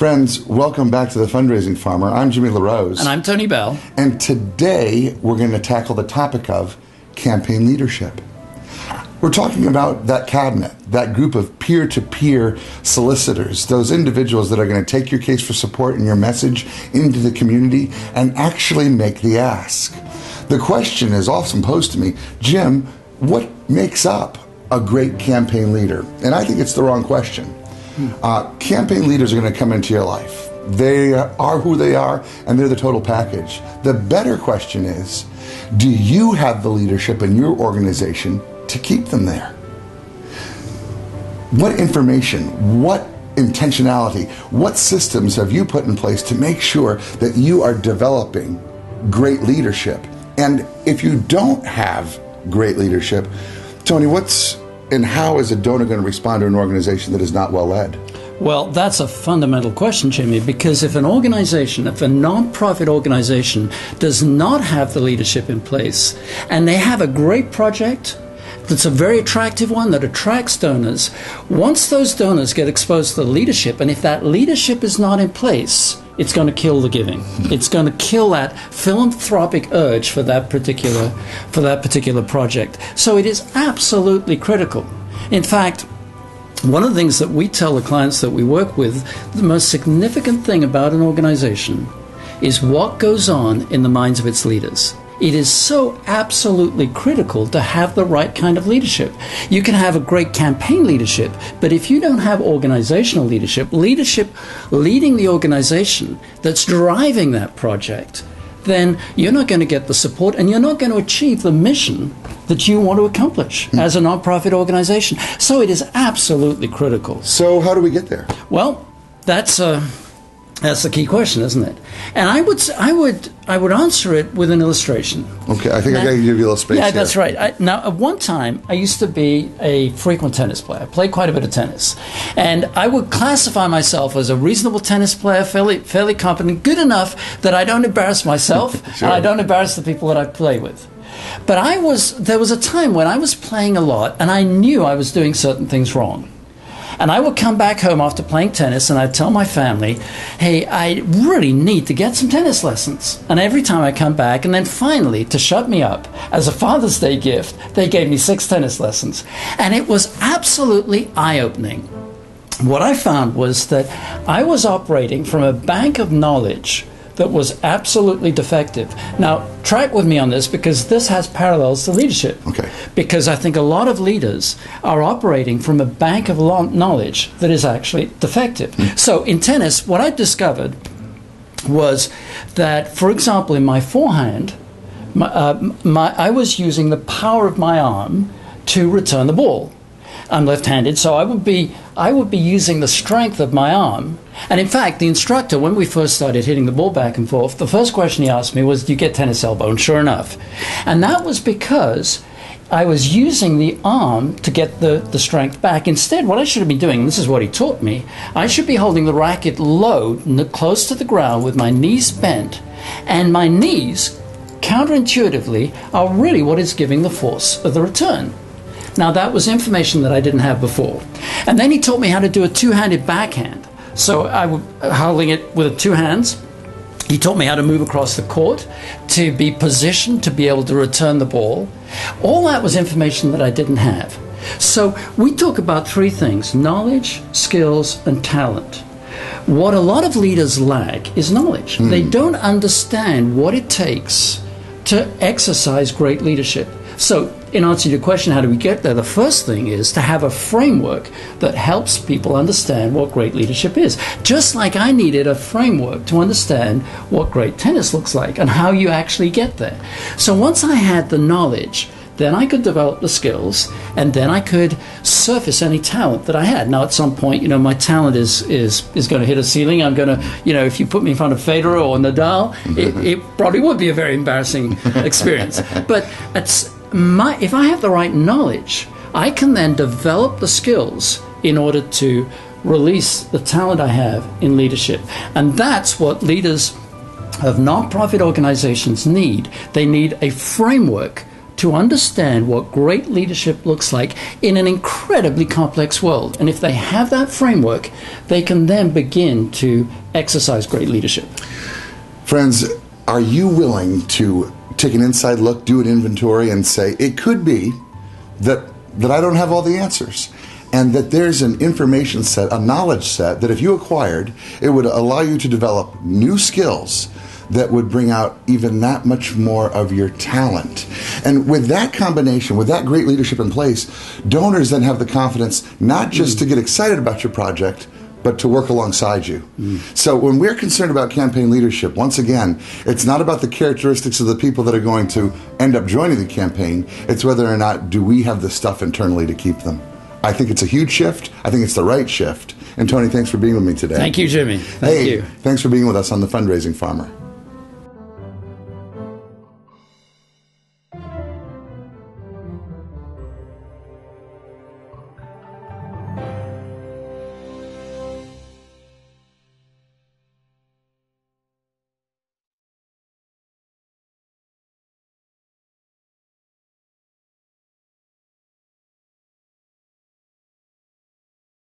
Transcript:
Friends, welcome back to The Fundraising Farmer. I'm Jimmy LaRose. And I'm Tony Bell. And today we're going to tackle the topic of campaign leadership. We're talking about that cabinet, that group of peer-to-peer solicitors, those individuals that are going to take your case for support and your message into the community and actually make the ask. The question is often posed to me, Jim, what makes up a great campaign leader? And I think it's the wrong question. Campaign leaders are going to come into your life. They are who they are, and they're the total package. The better question is, do you have the leadership in your organization to keep them there? What information, what intentionality, what systems have you put in place to make sure that you are developing great leadership? And if you don't have great leadership, Tony, and how is a donor going to respond to an organization that is not well led? Well, that's a fundamental question, Jimmy, because if a nonprofit organization does not have the leadership in place and they have a great project that's a very attractive one that attracts donors, once those donors get exposed to the leadership, and if that leadership is not in place, it's going to kill the giving. It's going to kill that philanthropic urge for that particular project. So it is absolutely critical. In fact, one of the things that we tell the clients that we work with, the most significant thing about an organization is what goes on in the minds of its leaders. It is so absolutely critical to have the right kind of leadership. You can have a great campaign leadership, but if you don't have organizational leadership leading the organization that's driving that project, then you're not going to get the support and you're not going to achieve the mission that you want to accomplish as a nonprofit organization. So it is absolutely critical. So how do we get there? Well, that's the key question, isn't it? And I would answer it with an illustration. Okay, I think I got to give you a little space. Yeah, here. that's right. Now, at one time, I used to be a frequent tennis player. I played quite a bit of tennis, and I would classify myself as a reasonable tennis player, fairly competent, good enough that I don't embarrass myself Sure. and I don't embarrass the people that I play with. But there was a time when I was playing a lot, and I knew I was doing certain things wrong. And I would come back home after playing tennis and I'd tell my family, hey, I really need to get some tennis lessons. And every time I come back, and then finally, to shut me up, as a Father's Day gift, they gave me 6 tennis lessons. And it was absolutely eye-opening. What I found was that I was operating from a bank of knowledge that was absolutely defective. Now, track with me on this because this has parallels to leadership. Okay. Because I think a lot of leaders are operating from a bank of knowledge that is actually defective. So in tennis, what I discovered was that, for example, in my forehand, I was using the power of my arm to return the ball. I'm left-handed, so I would be using the strength of my arm. And in fact, the instructor, when we first started hitting the ball back and forth, the first question he asked me was, do you get tennis elbow? And sure enough. And that was because I was using the arm to get the strength back. Instead, what I should have been doing, and this is what he taught me, I should be holding the racket low, close to the ground with my knees bent. And my knees, counterintuitively, are really what is giving the force of the return. Now, that was information that I didn't have before. And then he taught me how to do a two-handed backhand. So I was holding it with 2 hands. He taught me how to move across the court, to be positioned, to be able to return the ball. All that was information that I didn't have. So we talk about 3 things: knowledge, skills, and talent. What a lot of leaders lack is knowledge. They don't understand what it takes to exercise great leadership. So, in answer to your question, how do we get there? The first thing is to have a framework that helps people understand what great leadership is. Just like I needed a framework to understand what great tennis looks like and how you actually get there. So once I had the knowledge, then I could develop the skills, and then I could surface any talent that I had. Now, at some point, my talent is going to hit a ceiling. I'm going to, if you put me in front of Federer or Nadal, it probably would be a very embarrassing experience. But if I have the right knowledge, I can then develop the skills in order to release the talent I have in leadership. And that's what leaders of nonprofit organizations need. They need a framework to understand what great leadership looks like in an incredibly complex world. And if they have that framework, they can then begin to exercise great leadership. Friends, are you willing to take an inside look, do an inventory, and say, it could be that I don't have all the answers, and that there's an information set, a knowledge set, that if you acquired, it would allow you to develop new skills that would bring out even that much more of your talent. And with that combination, with that great leadership in place, donors then have the confidence not just to get excited about your project, but to work alongside you. So when we're concerned about campaign leadership, once again, it's not about the characteristics of the people that are going to end up joining the campaign. It's whether or not do we have the stuff internally to keep them. I think it's a huge shift. I think it's the right shift. And Tony, thanks for being with me today. Thank you, Jimmy. Thank you. Thanks for being with us on The Fundraising Farmer.